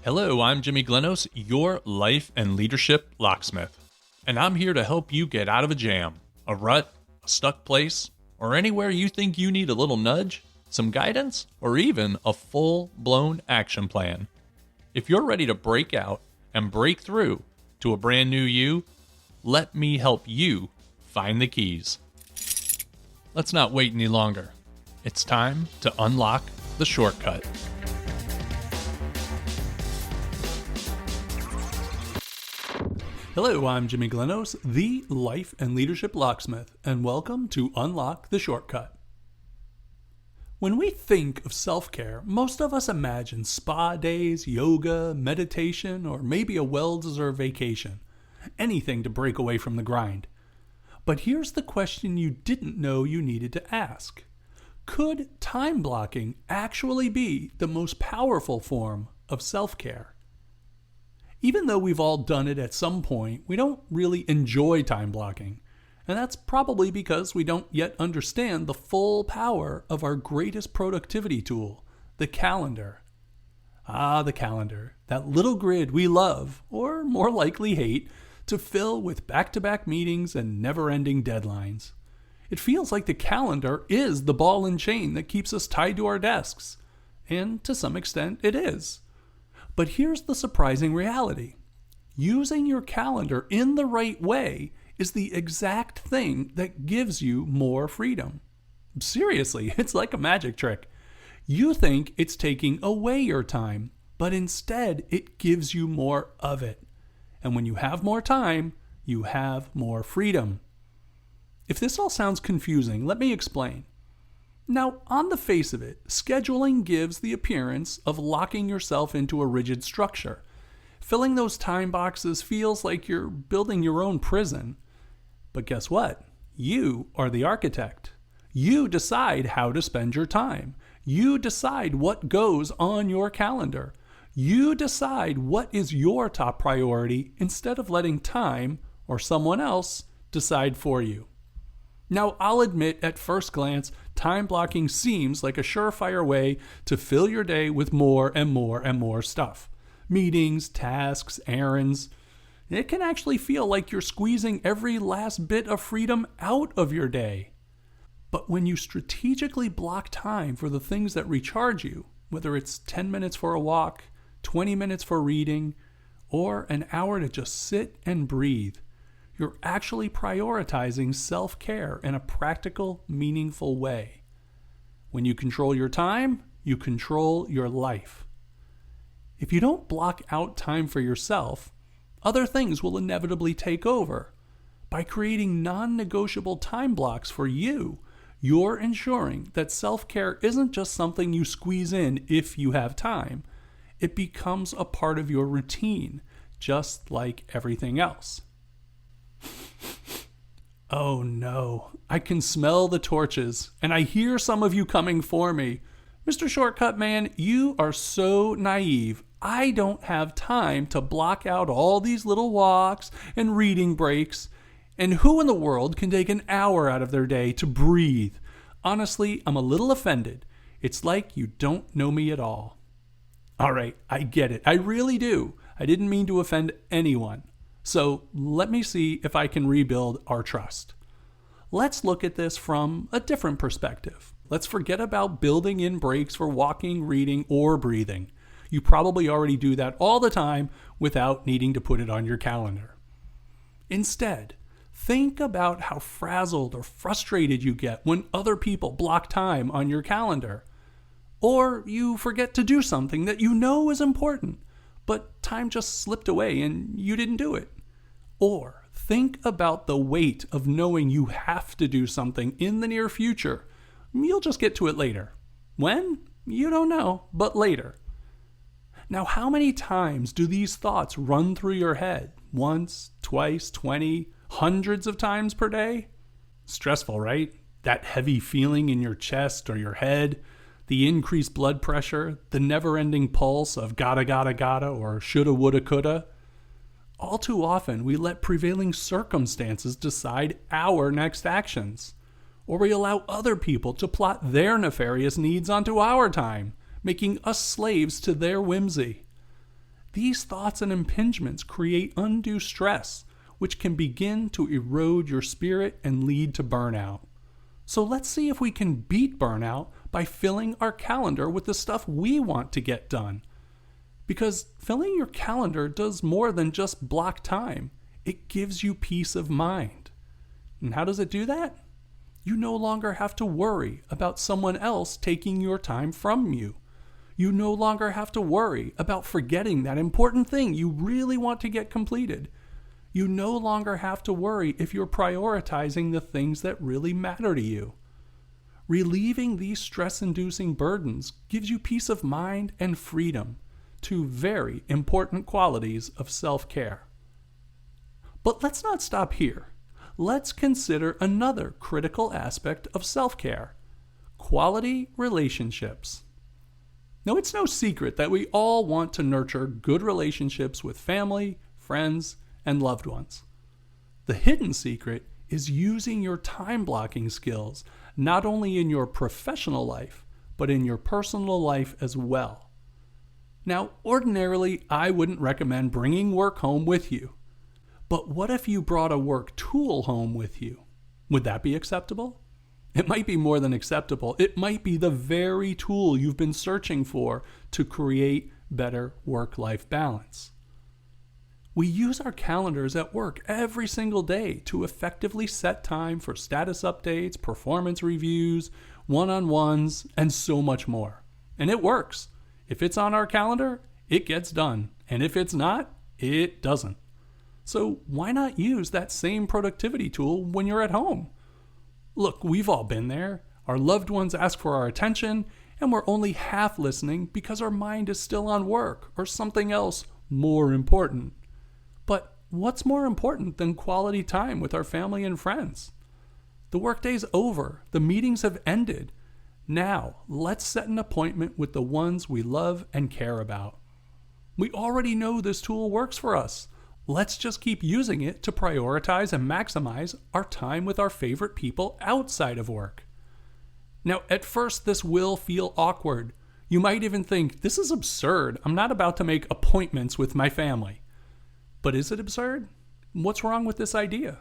Hello, I'm Jimmy Glenos, your life and leadership locksmith, and I'm here to help you get out of a jam, a rut, a stuck place, or anywhere you think you need a little nudge, some guidance, or even a full-blown action plan. If you're ready to break out and break through to a brand new you, let me help you find the keys. Let's not wait any longer. It's time to unlock the shortcut. Hello, I'm Jimmy Glenos, the Life and Leadership Locksmith, and welcome to Unlock the Shortcut. When we think of self-care, most of us imagine spa days, yoga, meditation, or maybe a well-deserved vacation. Anything to break away from the grind. But here's the question you didn't know you needed to ask. Could time blocking actually be the most powerful form of self-care? Even though we've all done it at some point, we don't really enjoy time blocking. And that's probably because we don't yet understand the full power of our greatest productivity tool, the calendar. Ah, the calendar, that little grid we love, or more likely hate, to fill with back-to-back meetings and never-ending deadlines. It feels like the calendar is the ball and chain that keeps us tied to our desks. And to some extent, it is. But here's the surprising reality. Using your calendar in the right way is the exact thing that gives you more freedom. Seriously, it's like a magic trick. You think it's taking away your time, but instead it gives you more of it. And when you have more time, you have more freedom. If this all sounds confusing, let me explain. Now, on the face of it, scheduling gives the appearance of locking yourself into a rigid structure. Filling those time boxes feels like you're building your own prison. But guess what? You are the architect. You decide how to spend your time. You decide what goes on your calendar. You decide what is your top priority instead of letting time or someone else decide for you. Now, I'll admit at first glance, time blocking seems like a surefire way to fill your day with more and more and more stuff. Meetings, tasks, errands. It can actually feel like you're squeezing every last bit of freedom out of your day. But when you strategically block time for the things that recharge you, whether it's 10 minutes for a walk, 20 minutes for reading, or an hour to just sit and breathe, you're actually prioritizing self-care in a practical, meaningful way. When you control your time, you control your life. If you don't block out time for yourself, other things will inevitably take over. By creating non-negotiable time blocks for you, you're ensuring that self-care isn't just something you squeeze in if you have time. It becomes a part of your routine, just like everything else. Oh no, I can smell the torches, and I hear some of you coming for me. Mr. Shortcut Man, you are so naive. I don't have time to block out all these little walks and reading breaks. And who in the world can take an hour out of their day to breathe? Honestly, I'm a little offended. It's like you don't know me at all. All right, I get it. I really do. I didn't mean to offend anyone. So let me see if I can rebuild our trust. Let's look at this from a different perspective. Let's forget about building in breaks for walking, reading, or breathing. You probably already do that all the time without needing to put it on your calendar. Instead, think about how frazzled or frustrated you get when other people block time on your calendar. Or you forget to do something that you know is important, but time just slipped away and you didn't do it. Or think about the weight of knowing you have to do something in the near future. You'll just get to it later. When? You don't know, but later. Now, how many times do these thoughts run through your head? Once, twice, 20, hundreds of times per day? Stressful, right? That heavy feeling in your chest or your head, the increased blood pressure, the never-ending pulse of gotta, or shoulda, woulda, coulda. All too often, we let prevailing circumstances decide our next actions. or we allow other people to plot their nefarious needs onto our time, making us slaves to their whimsy. These thoughts and impingements create undue stress, which can begin to erode your spirit and lead to burnout. So let's see if we can beat burnout by filling our calendar with the stuff we want to get done. Because filling your calendar does more than just block time. It gives you peace of mind. And how does it do that? You no longer have to worry about someone else taking your time from you. You no longer have to worry about forgetting that important thing you really want to get completed. You no longer have to worry if you're prioritizing the things that really matter to you. Relieving these stress-inducing burdens gives you peace of mind and freedom, two very important qualities of self-care. But let's not stop here. Let's consider another critical aspect of self-care: quality relationships. Now, it's no secret that we all want to nurture good relationships with family, friends, and loved ones. The hidden secret is using your time blocking skills not only in your professional life, but in your personal life as well. Now, ordinarily, I wouldn't recommend bringing work home with you. But what if you brought a work tool home with you? Would that be acceptable? It might be more than acceptable. It might be the very tool you've been searching for to create better work-life balance. We use our calendars at work every single day to effectively set time for status updates, performance reviews, one-on-ones, and so much more. And it works. If it's on our calendar, it gets done. And if it's not, it doesn't. So why not use that same productivity tool when you're at home? Look, we've all been there. Our loved ones ask for our attention, and we're only half listening because our mind is still on work or something else more important. But what's more important than quality time with our family and friends? The workday's over. The meetings have ended. Now, let's set an appointment with the ones we love and care about. We already know this tool works for us. Let's just keep using it to prioritize and maximize our time with our favorite people outside of work. Now, at first, this will feel awkward. You might even think, this is absurd. I'm not about to make appointments with my family. But is it absurd? What's wrong with this idea?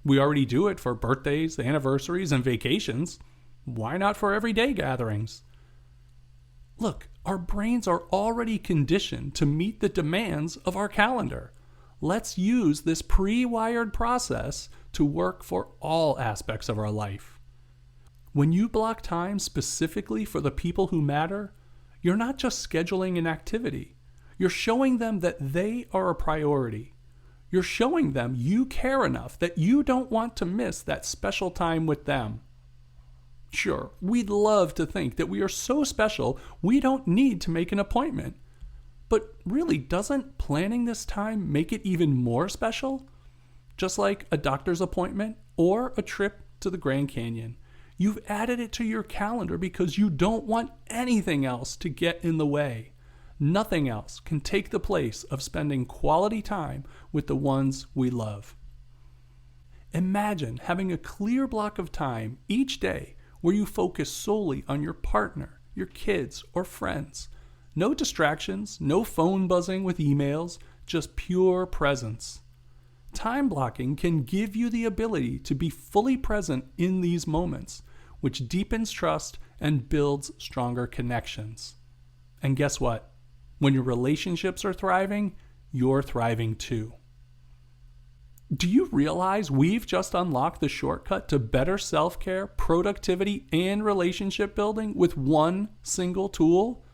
We already do it for birthdays, anniversaries, and vacations. Why not for everyday gatherings? Look, our brains are already conditioned to meet the demands of our calendar. Let's use this pre-wired process to work for all aspects of our life. When you block time specifically for the people who matter, you're not just scheduling an activity. You're showing them that they are a priority. You're showing them you care enough that you don't want to miss that special time with them. Sure, we'd love to think that we are so special we don't need to make an appointment. But really, doesn't planning this time make it even more special? Just like a doctor's appointment or a trip to the Grand Canyon, you've added it to your calendar because you don't want anything else to get in the way. Nothing else can take the place of spending quality time with the ones we love. Imagine having a clear block of time each day where you focus solely on your partner, your kids, or friends. No distractions, no phone buzzing with emails, just pure presence. Time blocking can give you the ability to be fully present in these moments, which deepens trust and builds stronger connections. And guess what? When your relationships are thriving, you're thriving too. Do you realize we've just unlocked the shortcut to better self-care, productivity, and relationship building with one single tool?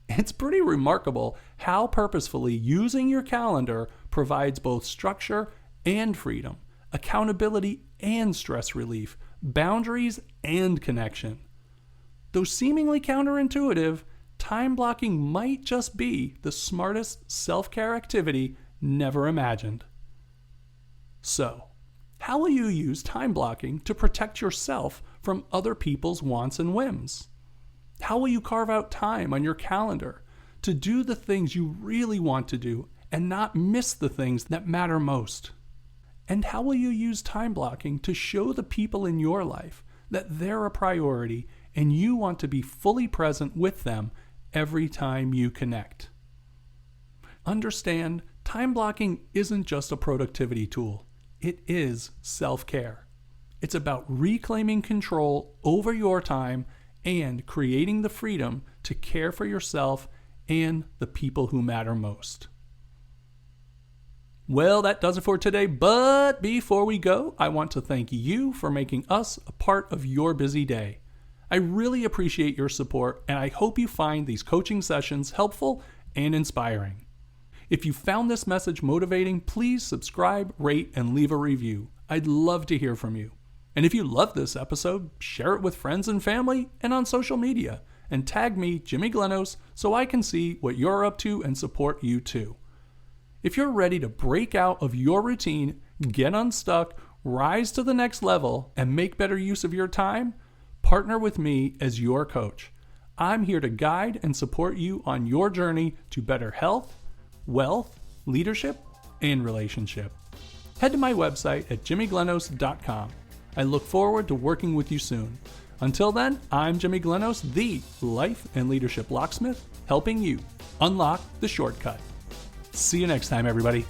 It's pretty remarkable how purposefully using your calendar provides both structure and freedom, accountability and stress relief, boundaries and connection. Though seemingly counterintuitive, time blocking might just be the smartest self-care activity never imagined. So, how will you use time blocking to protect yourself from other people's wants and whims? How will you carve out time on your calendar to do the things you really want to do and not miss the things that matter most? And how will you use time blocking to show the people in your life that they're a priority and you want to be fully present with them every time you connect. Understand, time blocking isn't just a productivity tool. It is self-care. It's about reclaiming control over your time and creating the freedom to care for yourself and the people who matter most. Well, that does it for today, but before we go, I want to thank you for making us a part of your busy day. I really appreciate your support, and I hope you find these coaching sessions helpful and inspiring. If you found this message motivating, please subscribe, rate, and leave a review. I'd love to hear from you. And if you love this episode, share it with friends and family and on social media, and tag me, Jimmy Glenos, so I can see what you're up to and support you too. If you're ready to break out of your routine, get unstuck, rise to the next level, and make better use of your time, partner with me as your coach. I'm here to guide and support you on your journey to better health, wealth, leadership, and relationship. Head to my website at jimmyglenos.com. I look forward to working with you soon. Until then, I'm Jimmy Glenos, the Life and Leadership Locksmith, helping you unlock the shortcut. See you next time, everybody.